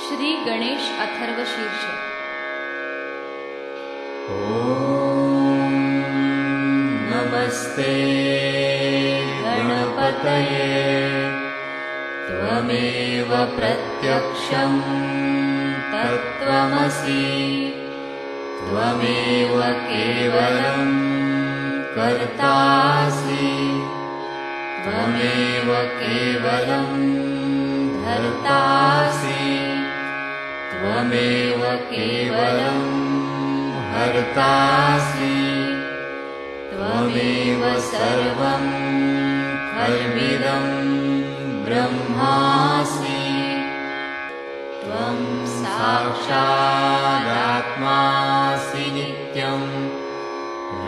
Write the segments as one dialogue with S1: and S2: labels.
S1: श्री गणेश अथर्वशीर्ष।
S2: ॐ नमस्ते गणपतये त्वमेव प्रत्यक्षं तत्त्वमसि त्वमेव केवलं कर्तासि त्वमेव केवलं धर्तासि त्वमेव केवलं हर्तासि त्वमेव सर्वं खल्विदं ब्रह्मासि त्वं साक्षादात्मासि नित्यं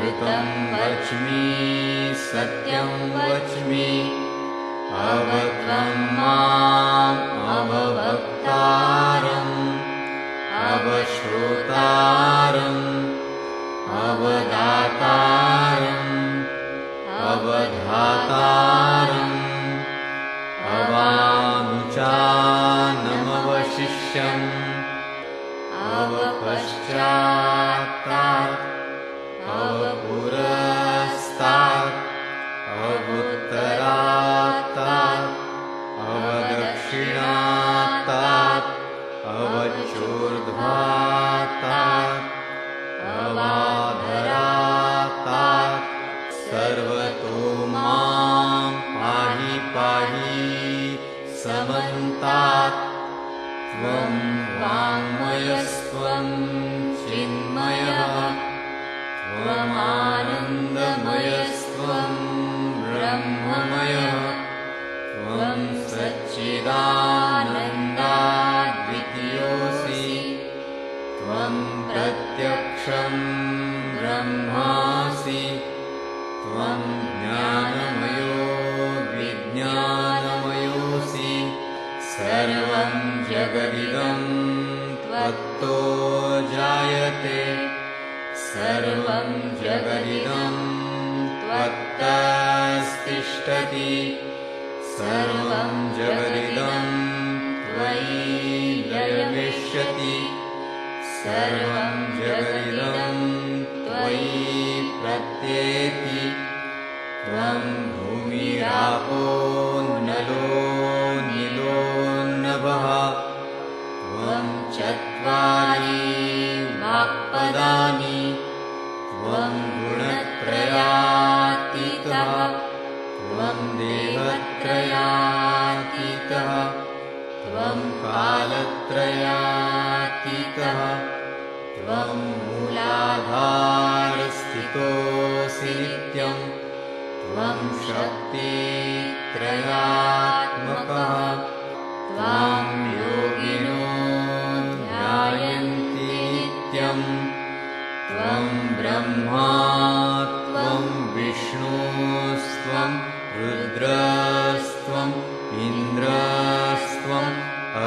S2: ऋतं वच्मि सत्यं वच्मि अवत्वं माम् अववक्तारम् अवश्रोतारम् अवदातारम् अवधातारम् अवानुचानमवशिष्यम् अवपश्चात्तात् अवपुरस्तात् अवुत्तरात्तात् अवदक्षिणात्तात् अवचोर्ध्वात्तात् अवाधरात्तात् सर्वतो मां पाहि पाहि समन्तात् त्वं वाङ्मयस्त्वं चिन्मयः त्वमानन्दमयस्त्वं ब्रह्ममयः त्वं सच्चिदानन्दाद्वितीयोऽसि त्वं प्रत्यक्षं ब्रह्मासि त्वं ज्ञानमयो विज्ञानमयोऽसि सर्वं जगदिदं त्वत्तो जायते सर्वं जगदिदं त्वत्तस्तिष्ठति सर्वं जगदिदं त्वयि लयमिष्यति सर्वं जगदिदं त्वयि प्रत्येति त्वं भूमिरापो नलो नीलो नभः त्वं चत्वारि वाक्पदानि त्वं गुणत्रयातीतः त्वं देहत्रयातीतः त्वं कालत्रयातीतः त्वं मूलाधारस्थितोऽसि नित्यं त्वं शक्तित्रयात्मकः त्वां योगिनो ध्यायन्ति नित्यं त्वं ब्रह्मा त्वं विष्णुस्त्वं रुद्रस्त्वं इन्द्रस्त्वं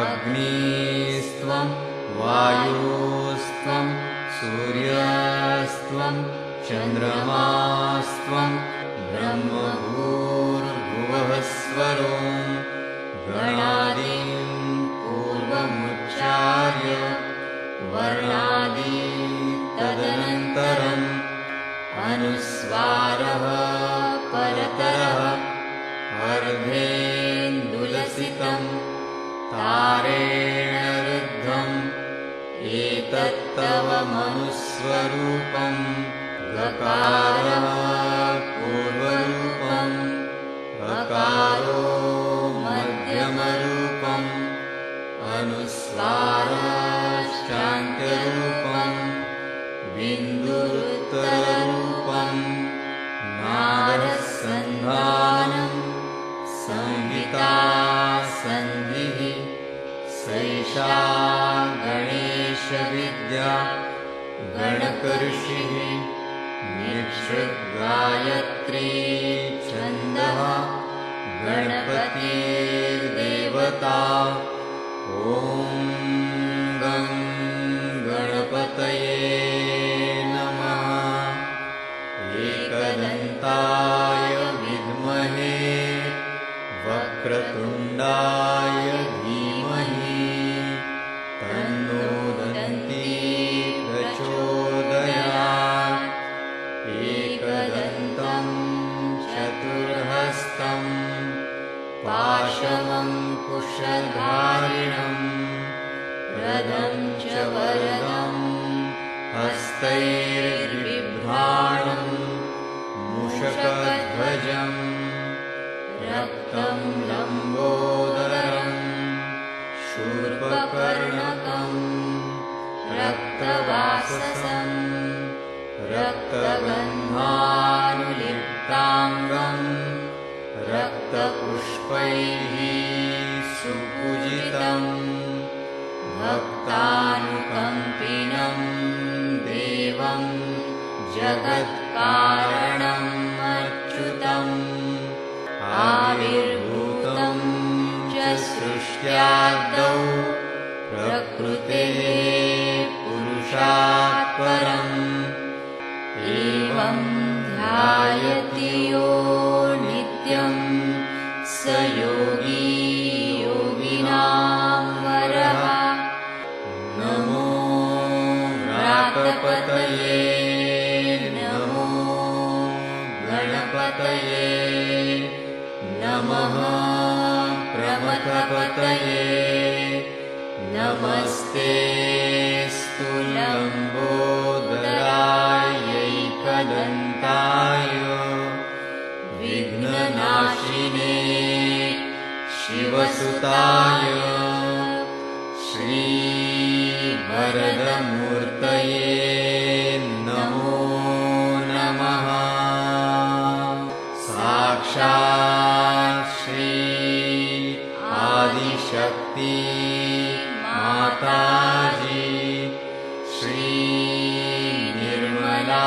S2: अग्निस्त्वं वायुस्त्वं सूर्यस्त्वं चन्द्रमास्त्वं ब्रह्मभूर्भुवः स्वरो गणादिं पूर्वमुच्चार्य वर्णादि तदनन्तरम् अनुस्वारः परतरः अर्धेन्दुलसितं तारेण रुद्धम् एतत्तव मनुस्वरूपं गकारः पूर्वरूपम् अकारो मध्यमरूपम् अनुस्वारश्चान्त्यरूपम् बिन्दुरुत्तररूपम् नादसन्धानं संहिता सन्धिः सैषा गणेशविद्या गणकऋषिः निःसृद्गायत्री छन्दः गणपतिर्देवता ॐ गं गणपतये नमः एकदन्ताय विद्महे वक्रतुण्डाय धीमहि पाशमङ्कुशधारिणम् रदं च वरदं हस्तैर्बिभ्राणं मूषकध्वजम् रक्तं लम्बोदरं शूर्पकर्णकं रक्तवाससं रक्तगन्धानुलिप्ताङ्गं रक्तपुष्पैः सुपूजितं भक्तानुकम्पिनं देवं जगत्कारणम् अच्युतम् आविर्भूतं च सृष्ट्यादौ प्रकृतेः पुरुषात् परम् एवं ध्यायति यो नित्यं स योगी योगिनां वरः नमो व्रातपतये नमो गणपतये नमः प्रमथपतये नमस्तेऽस्तु लम्बोदरायैकदन्ताय विघ्ननाशिने शिवसुताय श्रीवरदमूर्तये नमो नमः साक्षात् श्री आदिशक्ति माताजी श्री निर्मला